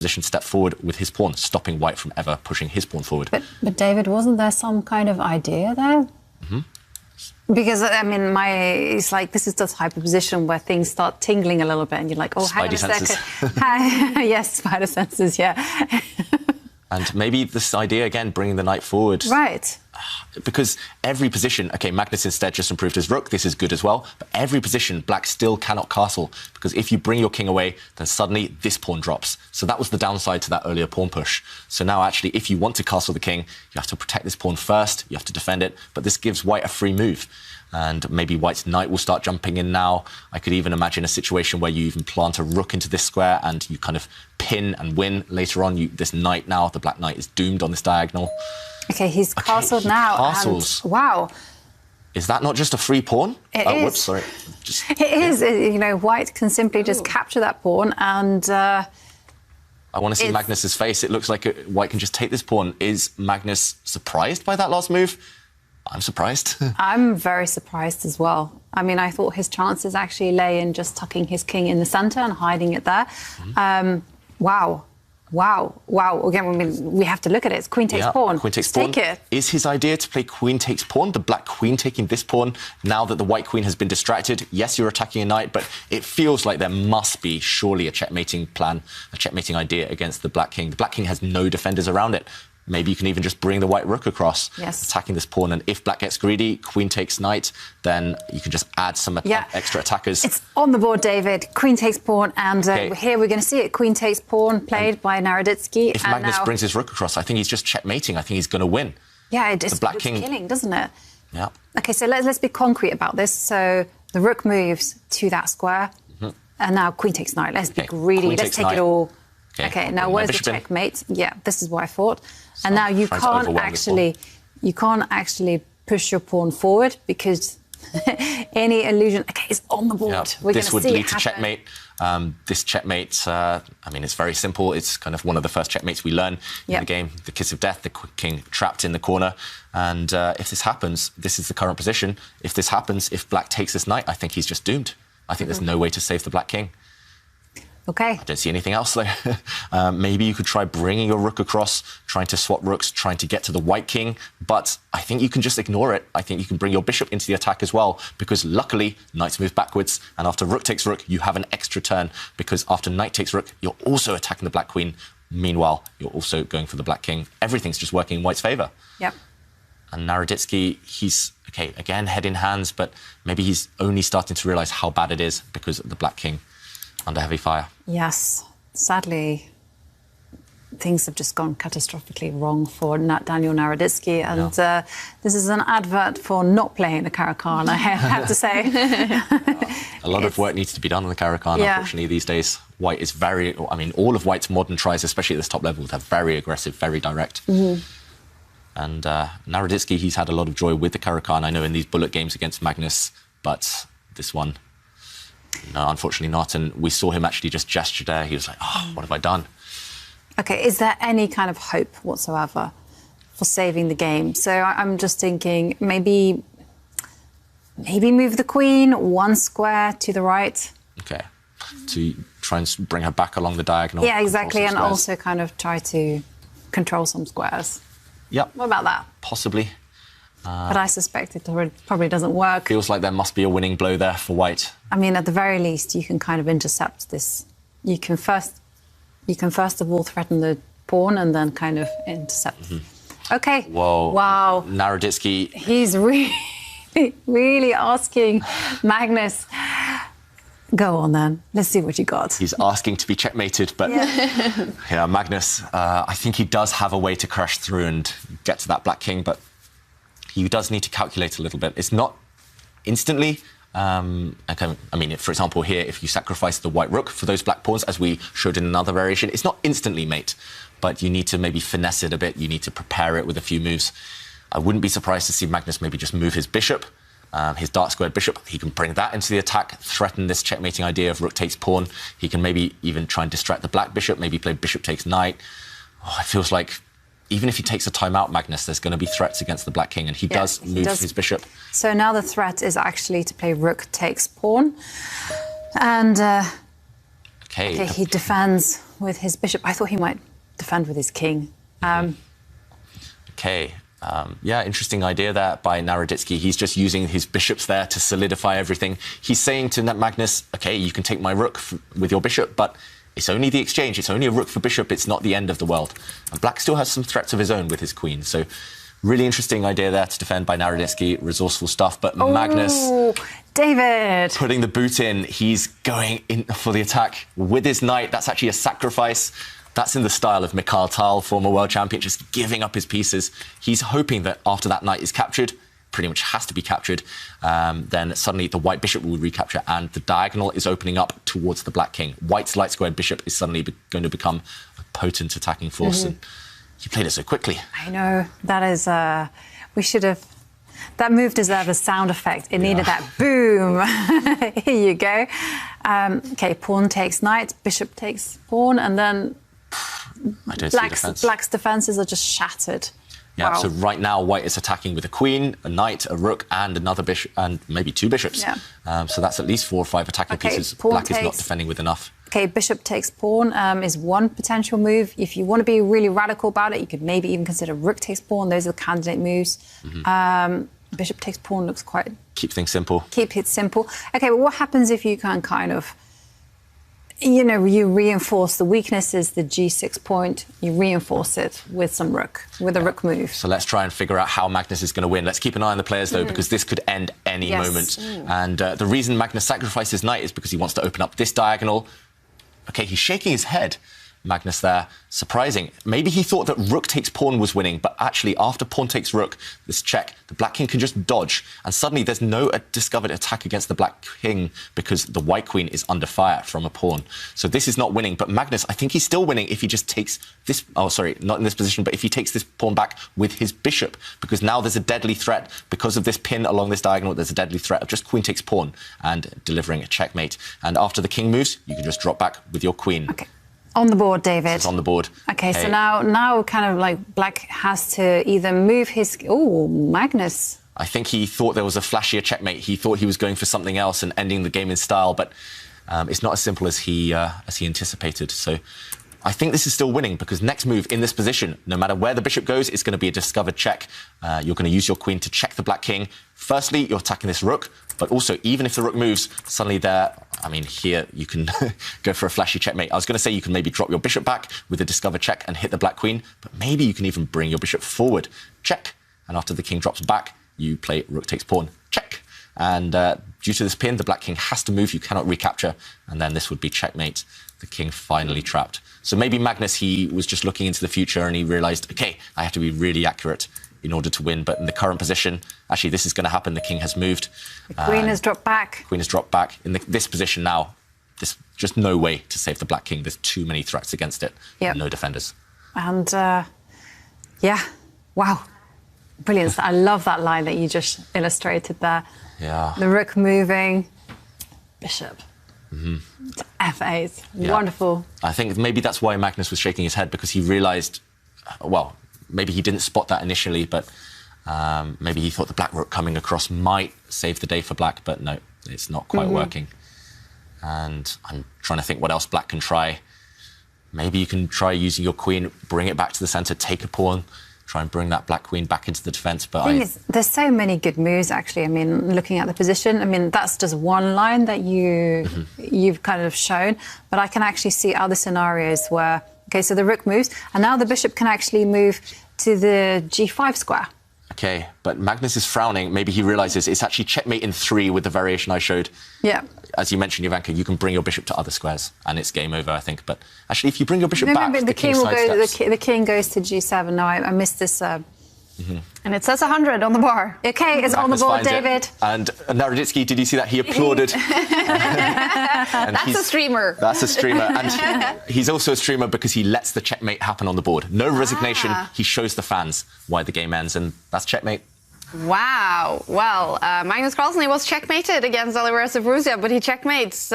position step forward with his pawn, stopping white from ever pushing his pawn forward. But David, wasn't there some kind of idea there? Because, I mean, it's like this is this hyperposition where things start tingling a little bit and you're like, oh, hang on a second. Yes, spider senses, yeah. And maybe this idea, again, bringing the knight forward. Right. Because every position, OK, Magnus instead just improved his rook. This is good as well. But every position, black still cannot castle. Because if you bring your king away, then suddenly this pawn drops. So that was the downside to that earlier pawn push. So now, actually, if you want to castle the king, you have to protect this pawn first. You have to defend it. But this gives white a free move. And maybe white's knight will start jumping in now. I could even imagine a situation where you even plant a rook into this square and you kind of pin and win later on. This knight now, the black knight, is doomed on this diagonal. OK, he's castled now. Castles. And, wow. Is that not just a free pawn? It is. Whoops, sorry. It is. You know, white can simply just capture that pawn and... I want to see Magnus's face. It looks like white can just take this pawn. Is Magnus surprised by that last move? I'm surprised. I'm very surprised as well. I mean, I thought his chances actually lay in just tucking his king in the centre and hiding it there. Wow. Wow. Wow. Again, I mean, we have to look at it. It's queen takes pawn. Queen takes pawn. Take it. Is his idea to play queen takes pawn? The black queen taking this pawn now that the white queen has been distracted? Yes, you're attacking a knight, but it feels like there must be surely a checkmating plan, a checkmating idea against the black king. The black king has no defenders around it. Maybe you can even just bring the white rook across, attacking this pawn. And if black gets greedy, queen takes knight, then you can just add some extra attackers. It's on the board, David. Queen takes pawn. And here we're going to see it. Queen takes pawn, played by Naroditsky. If Magnus brings his rook across, I think he's just checkmating. I think he's going to win. Yeah, it's killing, doesn't it? Yeah. OK, so let's be concrete about this. So the rook moves to that square. And now queen takes knight. Let's be greedy. Let's take it all. OK, now where's the checkmate? Yeah, this is what I thought. And now you can't actually push your pawn forward because any illusion is on the board. Yeah. This would lead to checkmate. This checkmate, I mean, it's very simple. It's kind of one of the first checkmates we learn in the game. The kiss of death, the king trapped in the corner. And if this happens, this is the current position. If this happens, if black takes this knight, I think he's just doomed. I think there's no way to save the black king. OK. I don't see anything else there. Maybe you could try bringing your rook across, trying to swap rooks, trying to get to the white king. But I think you can just ignore it. I think you can bring your bishop into the attack as well, because luckily, knights move backwards. And after rook takes rook, you have an extra turn, because after knight takes rook, you're also attacking the black queen. Meanwhile, you're also going for the black king. Everything's just working in white's favour. Yep. And Naroditsky, he's, OK, again, head in hands, but maybe he's only starting to realise how bad it is because of the black king under heavy fire. Yes. Sadly, things have just gone catastrophically wrong for Daniel Naroditsky. And this is an advert for not playing the Caro-Kann, I have to say. A lot of work needs to be done on the Caro-Kann, unfortunately, these days. White is very... I mean, all of White's modern tries, especially at this top level, they're very aggressive, very direct. And Naroditsky, he's had a lot of joy with the Caro-Kann, I know, in these bullet games against Magnus, but this one... No, unfortunately not. And we saw him actually just gesture there. He was like, oh, what have I done? OK, is there any kind of hope whatsoever for saving the game? So I'm just thinking maybe move the queen one square to the right. OK, to try and bring her back along the diagonal. Yeah, exactly, and also kind of try to control some squares. Yep. What about that? Possibly. But I suspect it probably doesn't work. Feels like there must be a winning blow there for white. I mean, at the very least, you can kind of intercept this. You can first of all threaten the pawn and then kind of intercept. OK. Whoa. Wow. Naroditsky. He's really asking Magnus. Go on, then. Let's see what you got. He's asking to be checkmated, but Magnus, I think he does have a way to crash through and get to that black king, but he does need to calculate a little bit. It's not instantly. I mean, for example, here, if you sacrifice the white rook for those black pawns, as we showed in another variation, it's not instantly mate, but you need to maybe finesse it a bit. You need to prepare it with a few moves. I wouldn't be surprised to see Magnus maybe just move his bishop, his dark squared bishop. He can bring that into the attack, threaten this checkmating idea of rook takes pawn. He can maybe even try and distract the black bishop, maybe play bishop takes knight. Oh, it feels like even if he takes a timeout, Magnus, there's going to be threats against the black king, and he does move his bishop. So now the threat is actually to play rook takes pawn. And Okay. He defends with his bishop. I thought he might defend with his king. Okay. Yeah, interesting idea there by Naroditsky. He's just using his bishops there to solidify everything. He's saying to Magnus, okay, you can take my rook with your bishop, but it's only the exchange. It's only a rook for bishop. It's not the end of the world. And black still has some threats of his own with his queen. So really interesting idea there to defend by Naroditsky. Resourceful stuff. But Magnus... David! Putting the boot in. He's going in for the attack with his knight. That's actually a sacrifice. That's in the style of Mikhail Tal, former world champion, just giving up his pieces. He's hoping that after that knight is captured, pretty much has to be captured, then suddenly the white bishop will recapture and the diagonal is opening up towards the black king. White's light squared bishop is suddenly going to become a potent attacking force. And he played it so quickly. I know. That is... we should have... That move deserved a sound effect. It needed that boom. Here you go. Okay, pawn takes knight, bishop takes pawn, and then... Black's defences are just shattered. Yeah, wow. So right now, white is attacking with a queen, a knight, a rook, and another bishop, and maybe two bishops. Yeah. So that's at least 4 or 5 attacking pieces. Black is not defending with enough. Okay, bishop takes pawn is one potential move. If you want to be really radical about it, you could maybe even consider rook takes pawn. Those are the candidate moves. Bishop takes pawn looks quite... Keep things simple. Keep it simple. Okay, but what happens if you can kind of... You know, you reinforce the weaknesses, the g6 point, you reinforce it with some rook, with a rook move. So let's try and figure out how Magnus is going to win. Let's keep an eye on the players, though, because this could end any moment. And the reason Magnus sacrifices knight is because he wants to open up this diagonal. OK, he's shaking his head, Magnus there. Surprising. Maybe he thought that rook takes pawn was winning, but actually, after pawn takes rook, this check, the black king can just dodge. And suddenly, there's no discovered attack against the black king because the white queen is under fire from a pawn. So this is not winning. But Magnus, I think he's still winning if he just takes this... Oh, sorry, not in this position, but if he takes this pawn back with his bishop, because now there's a deadly threat. Because of this pin along this diagonal, there's a deadly threat of just queen takes pawn and delivering a checkmate. And after the king moves, you can just drop back with your queen. Okay. On the board, David. It's on the board. Okay, so now kind of like black has to either move his... Oh, Magnus. I think he thought there was a flashier checkmate. He thought he was going for something else and ending the game in style, but it's not as simple as he anticipated. So I think this is still winning because next move in this position, no matter where the bishop goes, it's going to be a discovered check. You're going to use your queen to check the black king. Firstly, you're attacking this rook, but also even if the rook moves, suddenly there... I mean, here you can go for a flashy checkmate. I was going to say you can maybe drop your bishop back with a discovered check and hit the black queen, but maybe you can even bring your bishop forward. Check. And after the king drops back, you play rook takes pawn. Check. And due to this pin, the black king has to move. You cannot recapture. And then this would be checkmate. The king finally trapped. So maybe Magnus, he was just looking into the future and he realised, OK, I have to be really accurate in order to win. But in the current position, actually, this is going to happen. The king has moved. The queen has dropped back. Queen has dropped back. In this position now, there's just no way to save the black king. There's too many threats against it. No defenders. And, yeah, wow. Brilliant. I love that line that you just illustrated there. Yeah. The rook moving, bishop. To f8. Yeah. Wonderful. I think maybe that's why Magnus was shaking his head, because he realised, well, maybe he didn't spot that initially, but maybe he thought the black rook coming across might save the day for black, but no, it's not quite working. And I'm trying to think what else black can try. Maybe you can try using your queen, bring it back to the centre, take a pawn, try and bring that black queen back into the defence. But there's so many good moves, actually. I mean, looking at the position, I mean, that's just one line that you've kind of shown, but I can actually see other scenarios where, okay, so the rook moves, and now the bishop can actually move to the g5 square. OK, but Magnus is frowning. Maybe he realises it's actually checkmate in 3 with the variation I showed. Yeah. As you mentioned, Ivanka, you can bring your bishop to other squares, and it's game over, I think. But actually, if you bring your bishop back, the king sidesteps. The king goes to g7. No, I missed this. And it says 100 on the bar. OK, it's on the board, David. And Naroditsky, did you see that? He applauded. That's a streamer. That's a streamer. And he's also a streamer because he lets the checkmate happen on the board. No resignation. He shows the fans why the game ends, and that's checkmate. Wow. Well, Magnus Carlsen, he was checkmated against Oliver Russia, but he checkmates